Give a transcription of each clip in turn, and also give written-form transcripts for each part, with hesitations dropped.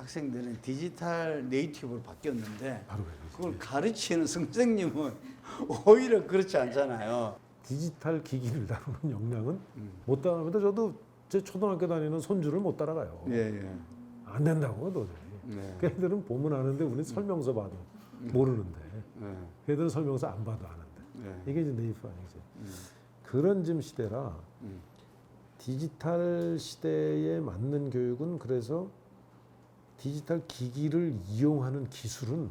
학생들은 디지털 네이티브로 바뀌었는데 바로 그걸 가르치는 선생님은 오히려 그렇지 않잖아요. 디지털 기기를 다루는 역량은 못 따라갑니다. 저도 제 초등학교 다니는 손주를 못 따라가요. 예. 안 된다고 도저히. 네. 그 애들은 보면 아는데 우리는 설명서 봐도 모르는데 네. 그 애들은 설명서 안 봐도 아는데 네. 이게 이제 네이프 아니죠. 그런 좀 시대라 디지털 시대에 맞는 교육은 그래서 디지털 기기를 이용하는 기술은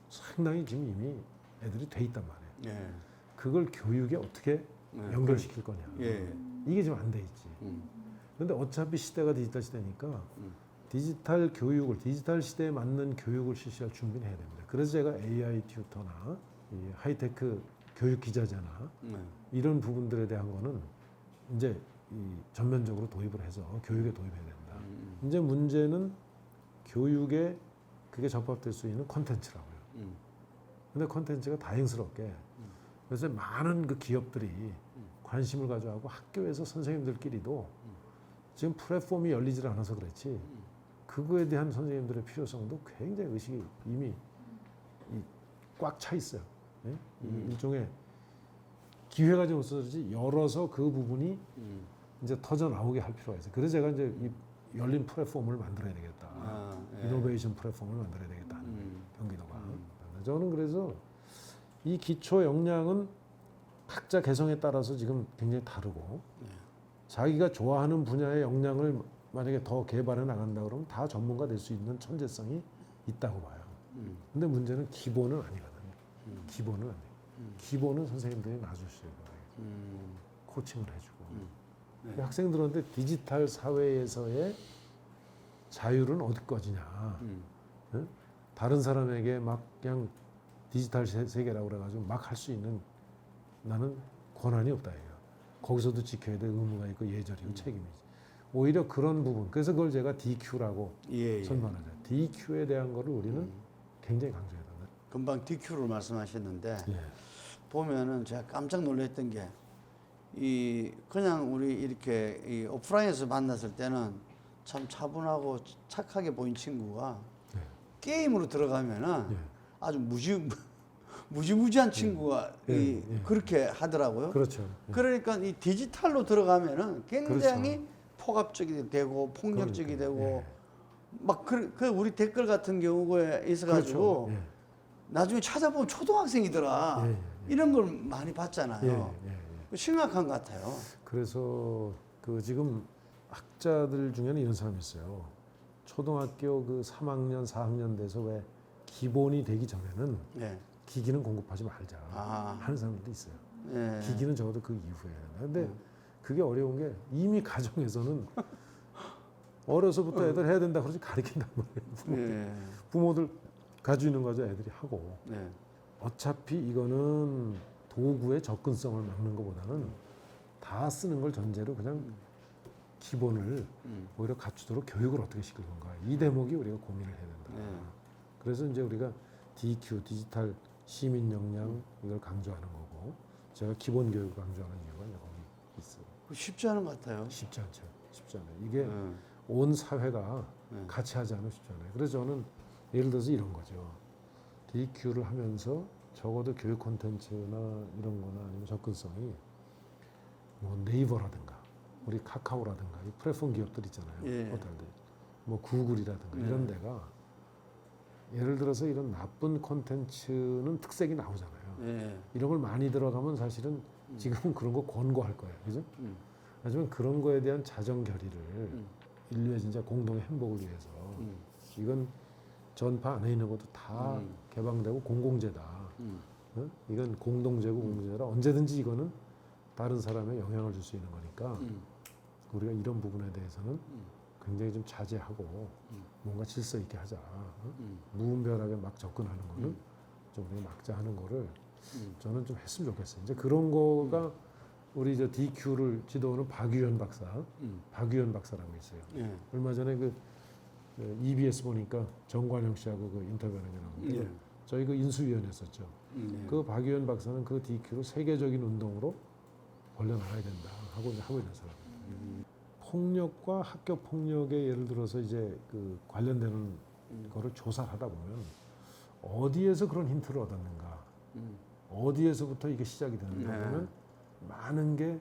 상당히 지금 이미 애들이 돼 있단 말이에요. 예. 그걸 교육에 어떻게 연결시킬 거냐. 예. 이게 지금 안 돼 있지. 그런데 어차피 시대가 디지털 시대니까 디지털 교육을 디지털 시대에 맞는 교육을 실시할 준비는 해야 됩니다. 그래서 제가 AI 튜터나 이 하이테크 교육 기자재나 이런 부분들에 대한 거는 이제 이 전면적으로 도입을 해서 교육에 도입해야 된다. 이제 문제는 교육에 그게 접합될 수 있는 콘텐츠라고요. 근데 콘텐츠가 다행스럽게 그래서 많은 그 기업들이 관심을 가져하고 학교에서 선생님들끼리도 지금 플랫폼이 열리질 않아서 그렇지 그거에 대한 선생님들의 필요성도 굉장히 의식이 이미 꽉 차 있어요. 예? 일종의 기회가 좀 없어지지 열어서 그 부분이 이제 터져 나오게 할 필요가 있어요. 그래서 제가 이제 이 열린 플랫폼을 만들어야 되겠다. 이노베이션 플랫폼을 만들어야 되겠다. 경기도가. 저는 그래서 이 기초 역량은 각자 개성에 따라서 지금 굉장히 다르고 자기가 좋아하는 분야의 역량을 만약에 더 개발해 나간다 그러면 다 전문가 될 수 있는 천재성이 있다고 봐요. 근데 문제는 기본은 아니거든요. 기본은 아니에요. 기본은 선생님들이 놔주셔야 돼요. 코칭을 해주고. 학생들한테 디지털 사회에서의 자유는 어디 거지냐. 응? 다른 사람에게 막 그냥 디지털 세계라고 그래가지고 막 할 수 있는 나는 권한이 없다 이거. 거기서도 지켜야 될 의무가 있고 예절이고 책임이지. 오히려 그런 부분. 그래서 그걸 제가 DQ라고 설명하죠. DQ에 대한 거를 우리는 굉장히 강조해야 된다. 금방 DQ를 말씀하셨는데 예. 보면은 제가 깜짝 놀랐던 게 이 그냥 우리 이렇게 이 오프라인에서 만났을 때는 참 차분하고 착하게 보인 친구가 게임으로 들어가면은 아주 무지무지한 친구가 그렇게 하더라고요. 그렇죠. 그러니까 이 디지털로 들어가면은 굉장히 폭압적이 되고 폭력적이 되고 막 그 우리 댓글 같은 경우에 있어가지고 나중에 찾아보면 초등학생이더라 이런 걸 많이 봤잖아요. 심각한 것 같아요. 그래서 그 지금 학자들 중에는 이런 사람이 있어요. 초등학교 그 3학년, 4학년 돼서 왜 기본이 되기 전에는 기기는 공급하지 말자 하는 사람들도 있어요. 기기는 적어도 그 이후에. 근데 그게 어려운 게 이미 가정에서는 어려서부터 애들 해야 된다 그러지 가르친단 말이에요. 부모들 가지고 있는 거죠. 애들이 하고. 어차피 이거는 도구의 접근성을 막는 것보다는 다 쓰는 걸 전제로 그냥 기본을 오히려 갖추도록 교육을 어떻게 시킬 건가. 이 대목이 우리가 고민을 해야 된다. 그래서 이제 우리가 DQ, 디지털 시민 역량 이걸 강조하는 거고 제가 기본 교육을 강조하는 이유가 이제 거기 있어요. 쉽지 않은 것 같아요. 쉽지 않죠. 쉽지 않아요. 이게 온 사회가 같이 하지 않으면 쉽지 않아요. 그래서 저는 예를 들어서 이런 거죠. DQ를 하면서 적어도 교육 콘텐츠나 이런 거나 아니면 접근성이 뭐 네이버라든가 우리 카카오라든가 이 플랫폼 기업들 있잖아요. 포털들. 뭐 구글이라든가 이런 데가 예를 들어서 이런 나쁜 콘텐츠는 특색이 나오잖아요. 이런 걸 많이 들어가면 사실은 지금은 그런 거 권고할 거예요. 그죠? 하지만 그런 거에 대한 자정 결의를 인류의 진짜 공동의 행복을 위해서 이건 전파 안에 있는 것도 다 개방되고 공공재다. 이건 공동재고 공동재라 언제든지 이거는 다른 사람에 영향을 줄 수 있는 거니까 우리가 이런 부분에 대해서는 굉장히 좀 자제하고 뭔가 질서 있게 하자. 무분별하게 막 접근하는 거는 좀 우리가 막자 하는 거를 저는 좀 했으면 좋겠어요. 이제 그런 거가 우리 저 DQ를 지도하는 박유현 박사라고 있어요. 얼마 전에 그 EBS 보니까 정관용 씨하고 그 인터뷰하는 게 나오는데 저희 그 인수위원회 했었죠. 그 박유현 박사는 그 DQ를 세계적인 운동으로 벌려나가야 된다 하고 있는 사람이에요. 폭력과 학교 폭력에 예를 들어서 이제 그 관련되는 거를 조사를 하다 보면 어디에서 그런 힌트를 얻었는가, 어디에서부터 이게 시작이 되는가 네. 보면 많은 게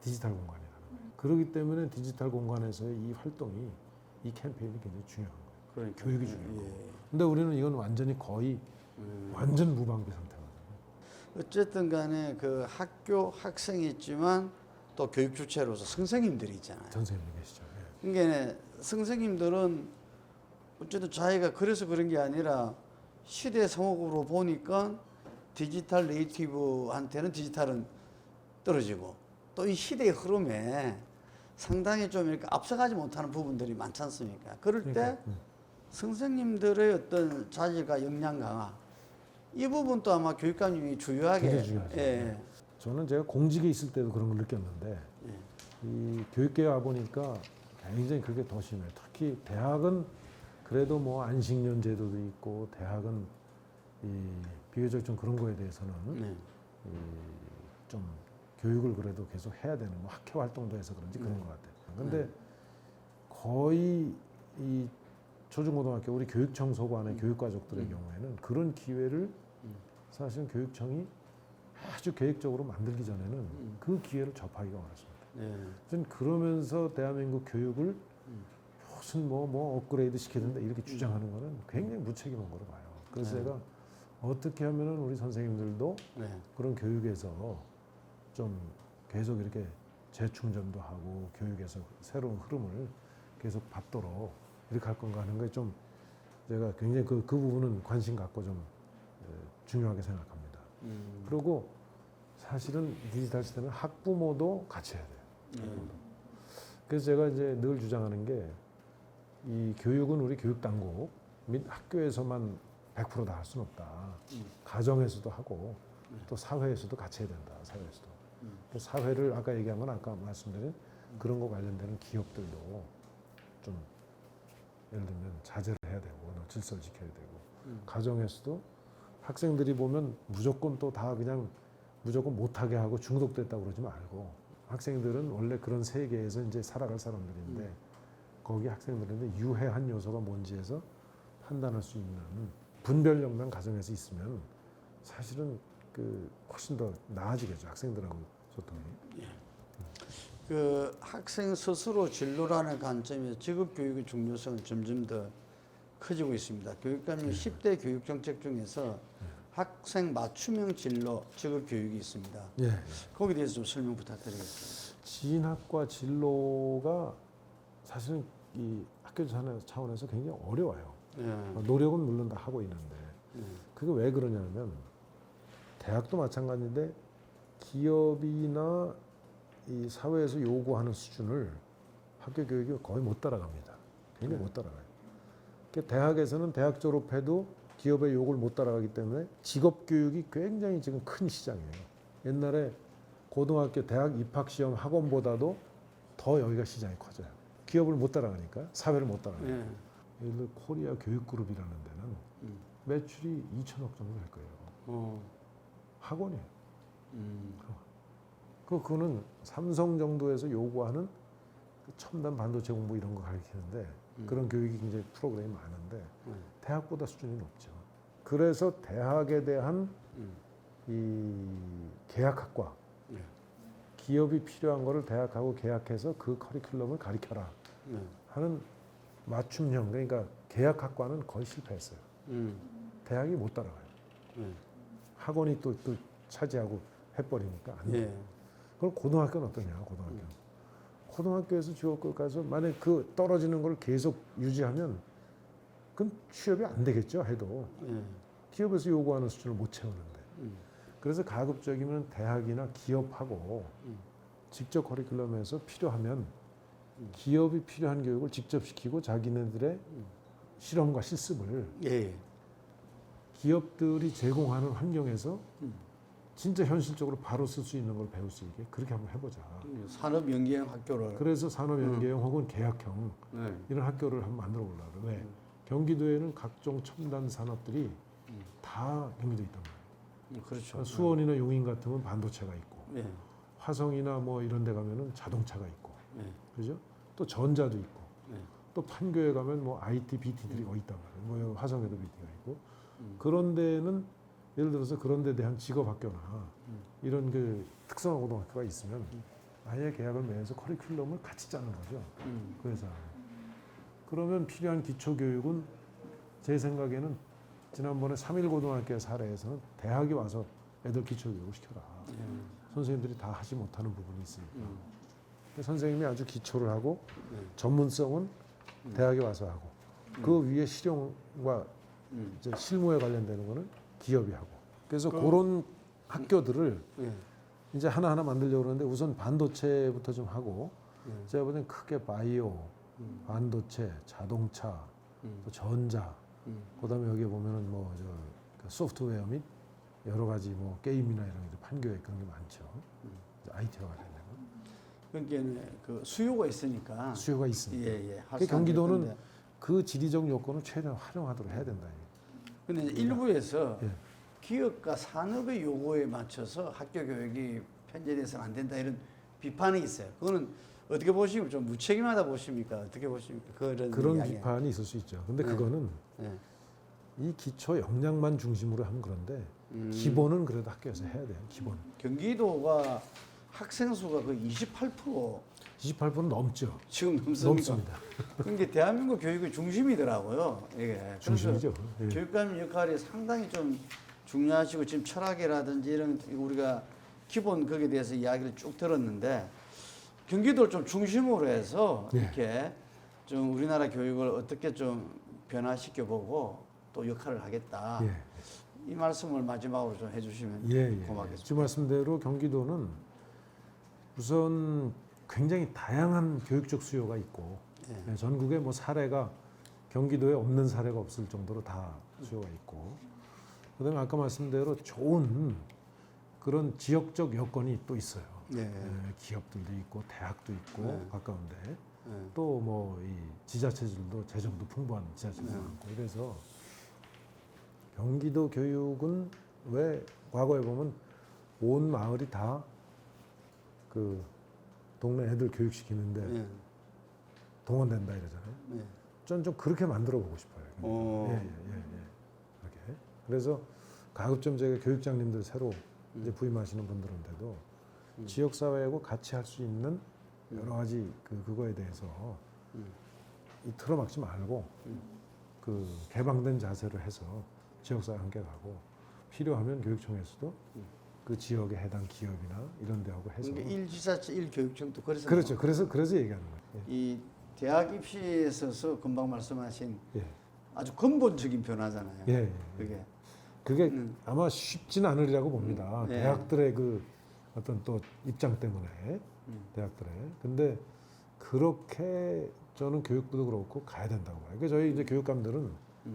디지털 공간이라는 거예요. 그렇기 때문에 디지털 공간에서의 이 활동이, 이 캠페인이 굉장히 중요한 거예요. 그러니까. 교육이 중요한 거고. 예. 근데 우리는 이건 완전히 거의 완전 무방비 상태거든요. 어쨌든 간에 그 학교 학생이 있지만 또 교육 주체로서 선생님들이 있잖아요. 선생님이 계시죠. 예. 그러니까 선생님들은 어쨌든 자기가 그래서 그런 게 아니라 시대 성혹으로 보니까 디지털 네이티브한테는 디지털은 떨어지고 또 이 시대의 흐름에 상당히 좀 이렇게 앞서가지 못하는 부분들이 많지 않습니까? 그럴 때 그러니까, 선생님들의 어떤 자질과 역량 강화 이 부분도 아마 교육감님이 주요하게 굉장히 중요하죠. 예. 저는 제가 공직에 있을 때도 그런 걸 느꼈는데 이 교육계에 와 보니까 굉장히 그게 더 심해요. 특히 대학은 그래도 뭐 안식년 제도도 있고 대학은 이 비교적 좀 그런 거에 대해서는 네. 좀 교육을 그래도 계속 해야 되는 뭐 학회 활동도 해서 그런지 그런 것 같아요. 근데 거의 이 초중고등학교 우리 교육청소관의 교육가족들의 경우에는 그런 기회를 사실은 교육청이 아주 계획적으로 만들기 전에는 그 기회를 접하기가 어렵습니다. 네. 저는 그러면서 대한민국 교육을 무슨 뭐 업그레이드 시키는데 이렇게 주장하는 거는 굉장히 무책임한 거로 봐요. 그래서 네. 제가 어떻게 하면은 우리 선생님들도 네. 그런 교육에서 좀 계속 이렇게 재충전도 하고 교육에서 새로운 흐름을 계속 밟도록 이렇게 할 건가 하는 게 좀 제가 굉장히 그 부분은 관심 갖고 좀 중요하게 생각합니다. 그리고 사실은 디지털 시대는 학부모도 같이 해야 돼요. 그래서 제가 이제 늘 주장하는 게 이 교육은 우리 교육당국 및 학교에서만 100% 다 할 수는 없다. 가정에서도 하고 또 사회에서도 같이 해야 된다. 사회에서도. 그 사회를 아까 얘기한 건 아까 말씀드린 그런 거 관련되는 기업들도 좀 예를 들면 자제를 해야 되고 질서를 지켜야 되고 가정에서도 학생들이 보면 무조건 또 다 그냥 무조건 못하게 하고 중독됐다고 그러지 말고 학생들은 원래 그런 세계에서 이제 살아갈 사람들인데 거기 학생들인데 유해한 요소가 뭔지에서 판단할 수 있는 분별력만 가정에서 있으면 사실은 그 훨씬 더 나아지겠죠. 학생들하고 소통이. 그 학생 스스로 진로라는 관점에서 직업 교육의 중요성은 점점 더 커지고 있습니다. 교육감님 10대 교육 정책 중에서 학생 맞춤형 진로 직업 교육이 있습니다. 예. 거기에 대해서 좀 설명 부탁드리겠습니다. 진학과 진로가 사실은 이 학교 차원에서 굉장히 어려워요. 예. 노력은 물론 다 하고 있는데 그게 왜 그러냐면 대학도 마찬가지인데 기업이나 이 사회에서 요구하는 수준을 학교 교육이 거의 못 따라갑니다. 굉장히 못 따라가요. 그러니까 대학에서는 대학 졸업해도 기업의 요구를 못 따라가기 때문에 직업 교육이 굉장히 지금 큰 시장이에요. 옛날에 고등학교 대학 입학 시험 학원보다도 더 여기가 시장이 커져요. 기업을 못 따라가니까 사회를 못 따라가요. 예. 예를 들어 코리아 교육그룹이라는 데는 매출이 2천억 정도 될 거예요. 학원이에요. 그거는 삼성 정도에서 요구하는 그 첨단 반도체 공부 이런 거 가르치는데 그런 교육이 굉장히 프로그램이 많은데 대학보다 수준이 높죠. 그래서 대학에 대한 이 계약학과 기업이 필요한 거를 대학하고 계약해서 그 커리큘럼을 가르쳐라 하는 맞춤형 그러니까 계약학과는 거의 실패했어요. 대학이 못 따라가요. 학원이 또 차지하고 해버리니까 안 돼요. 예. 그럼 고등학교는 어떠냐? 고등학교에서 중학교 가서 만약 그 떨어지는 걸 계속 유지하면 그건 취업이 안 되겠죠. 해도 예. 기업에서 요구하는 수준을 못 채우는데 그래서 가급적이면 대학이나 기업하고 직접 커리큘럼에서 필요하면 기업이 필요한 교육을 직접 시키고 자기네들의 실험과 실습을 예. 기업들이 제공하는 환경에서 진짜 현실적으로 바로 쓸 수 있는 걸 배울 수 있게 그렇게 한번 해보자. 산업 연계형 학교를. 그래서 산업연계형 혹은 계약형 네. 이런 학교를 한번 만들어 보려고. 왜? 경기도에는 각종 첨단 산업들이 다 경기도에 있단 말이에요. 그렇죠. 수원이나 용인 같으면 반도체가 있고 예. 화성이나 뭐 이런 데 가면은 자동차가 있고 예. 그죠? 또 전자도 있고 네. 또 판교에 가면 뭐 IT, BT들이 있단 말이에요. 뭐 화성에도 BT가 있고 그런 데는 예를 들어서 그런 데 대한 직업학교나 이런 그 특성화 고등학교가 있으면 아예 계약을 맺어서 커리큘럼을 같이 짜는 거죠. 그 회사. 그러면 필요한 기초교육은 제 생각에는 지난번에 3.1 고등학교 사례에서는 대학이 와서 애들 기초교육을 시켜라. 선생님들이 다 하지 못하는 부분이 있으니까. 선생님이 아주 기초를 하고 전문성은 대학에 와서 하고 그 위에 실용과 이제 실무에 관련되는 거는 기업이 하고. 그래서 그런 학교들을 이제 하나하나 만들려고 그러는데 우선 반도체부터 좀 하고 제가 볼 땐 크게 바이오, 반도체, 자동차, 또 전자, 그다음에 여기 보면은 뭐 저 소프트웨어 및 여러 가지 뭐 게임이나 이런 게 판교에 그런 게 많죠. IT와 관련된 거. 그러니까 그 수요가 있으니까. 수요가 있습니다. 예. 그 경기도는 그 지리적 요건을 최대한 활용하도록 해야 된다. 근데 이제 일부에서 예. 기업과 산업의 요구에 맞춰서 학교 교육이 편제돼서는 안 된다 이런 비판이 있어요. 그거는 어떻게 보시면 좀 무책임하다 보십니까? 어떻게 보십니까? 그런 이야기. 비판이 있을 수 있죠. 근데 네. 그거는 네. 이 기초 역량만 중심으로 하면 그런데 기본은 그래도 학교에서 해야 돼요. 기본. 경기도가 학생 수가 거의 28% 28% 넘죠. 지금 넘습니까? 넘습니다. 그게 대한민국 교육의 중심이더라고요. 이게 그래서 중심이죠. 예. 교육감 역할이 상당히 좀 중요하시고 지금 철학이라든지 이런 우리가 기본 거기에 대해서 이야기를 쭉 들었는데 경기도를 좀 중심으로 해서 예. 이렇게 좀 우리나라 교육을 어떻게 좀 변화시켜 보고 또 역할을 하겠다. 예. 이 말씀을 마지막으로 좀 해주시면 예. 고맙겠습니다. 지금 말씀대로 경기도는 우선 굉장히 다양한 교육적 수요가 있고 예. 전국에 뭐 사례가 경기도에 없는 사례가 없을 정도로 다 수요가 있고 그다음에 아까 말씀대로 좋은 그런 지역적 여건이 또 있어요. 예. 기업들도 있고 대학도 있고 네. 가까운데 예. 또 뭐 이 지자체들도 재정도 풍부한 지자체도 많고 이래서 경기도 교육은 왜 과거에 보면 온 마을이 다 그 동네 애들 교육시키는데 예. 동원된다 이러잖아요. 예. 전 좀 그렇게 만들어 보고 싶어요. 오. 예. 그렇게. 그래서 가급적 제가 교육장님들 새로 이제 부임하시는 분들한테도 지역 사회하고 같이 할 수 있는 여러 가지 그거에 대해서 이 틀어막지 말고 그 개방된 자세로 해서 지역 사회 함께 가고 필요하면 교육청에서도 그 지역에 해당 기업이나 이런 데하고 해서 그러니까 일지자체 일교육청도 그래서 그렇죠. 그래서 얘기하는 거예요. 이 대학 입시에 있어서 금방 말씀하신 예. 아주 근본적인 변화잖아요. 예. 그게 그게 아마 쉽지는 않으리라고 봅니다. 예. 대학들의 그 어떤 또 입장 때문에 대학들의. 근데 그렇게 저는 교육부도 그렇고 가야 된다고 봐요. 그러니까 저희 이제 교육감들은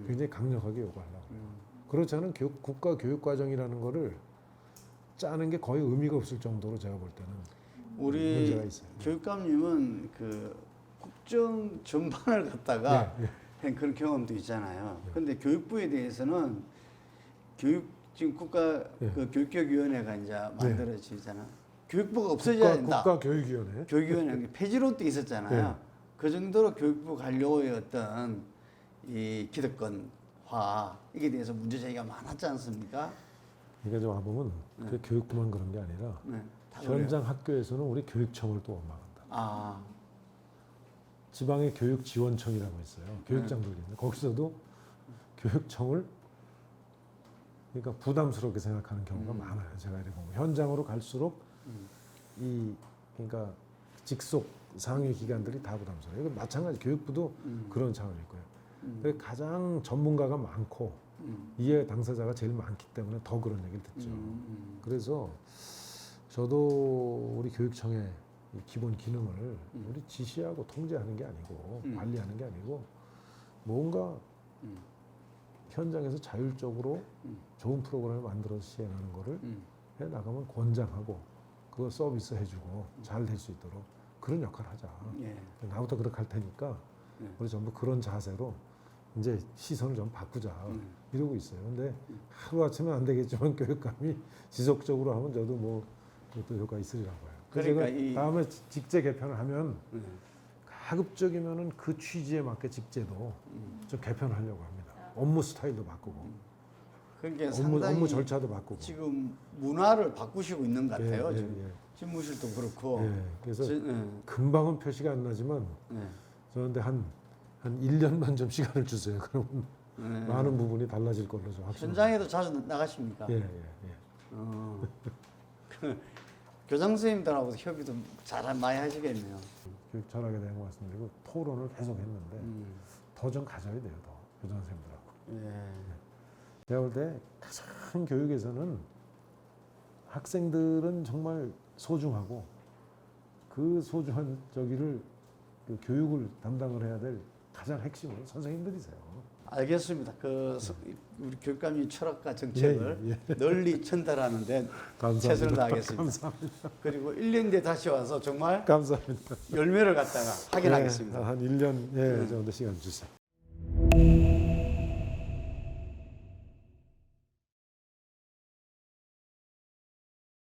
굉장히 강력하게 요구하려고 해요. 그렇지 않은 국가 교육 과정이라는 거를 짜는 게 거의 의미가 없을 정도로 제가 볼 때는 우리 문제가 있어요. 교육감님은 그 국정 전반을 갖다가 예. 한 그런 경험도 있잖아요. 근데 교육부에 대해서는 지금 국가 예. 그 교육교육위원회가 이제 만들어지잖아. 교육부가 없어져야 된다. 국가교육위원회. 교육위원회 폐지로 또 있었잖아요. 예. 그 정도로 교육부 관료의 어떤 이 기득권화 이게 대해서 문제 제기가 많았지 않습니까? 그러니까 좀 와보면 그 교육부만 그런 게 아니라 네, 다 현장 학교에서는 우리 교육청을 또 원망한다. 아, 지방의 교육지원청이라고 있어요. 교육장들이 있는데 거기서도 교육청을 그러니까 부담스럽게 생각하는 경우가 많아요. 제가 이렇게 보면 현장으로 갈수록 이 그러니까 직속 상위 기관들이 다 부담스러워요. 이거 마찬가지 교육부도 그런 차원일 거예요. 근데 가장 전문가가 많고 이해 당사자가 제일 많기 때문에 더 그런 얘기를 듣죠. 그래서 저도 우리 교육청의 이 기본 기능을 우리 지시하고 통제하는 게 아니고 관리하는 게 아니고 뭔가 현장에서 자율적으로 좋은 프로그램을 만들어서 시행하는 거를 해 나가면 권장하고 그거 서비스 해주고 잘 될 수 있도록 그런 역할을 하자. 예. 나부터 그렇게 할 테니까 우리 전부 그런 자세로 이제 시선을 좀 바꾸자 이러고 있어요. 근데 하루 아침에 안 되겠지만 교육감이 지속적으로 하면 저도 뭐 또 효과 있으리라고 해요. 그래서 그러니까 제가 다음에 직제 개편을 하면 가급적이면은 그 취지에 맞게 직제도 좀 개편하려고 합니다. 업무 스타일도 바꾸고, 그러니까 업무 상당히 절차도 바꾸고. 지금 문화를 바꾸시고 있는 것 같아요. 예, 지금 예. 집무실도 그렇고. 예, 그래서 예. 금방은 표시가 안 나지만 예. 저한테 한 1년만 좀 시간을 주세요. 그러면 예. 많은 부분이 달라질 걸로 좀 확신합니다. 현장에도 자주 나가십니까? 예, 예, 예. 그 교장 선생님들하고 협의도 잘 많이 하시겠네요. 교육 잘하게 된 것 같습니다. 그리고 토론을 계속 했는데 더 좀 가져야 돼요. 더 교장 선생님들하고. 예. 제가 볼 때 가장 교육에서는 학생들은 정말 소중하고 그 소중한 저기를 그 교육을 담당을 해야 될 가장 핵심은 선생님들이세요. 알겠습니다. 우리 교육감님 철학과 정책을 널리 전달하는데 최선을 다하겠습니다. 감사합니다. 그리고 1년 뒤에 다시 와서 정말 감사합니다. 열매를 갖다가 확인하겠습니다. 한 1년 정도 시간 주세요.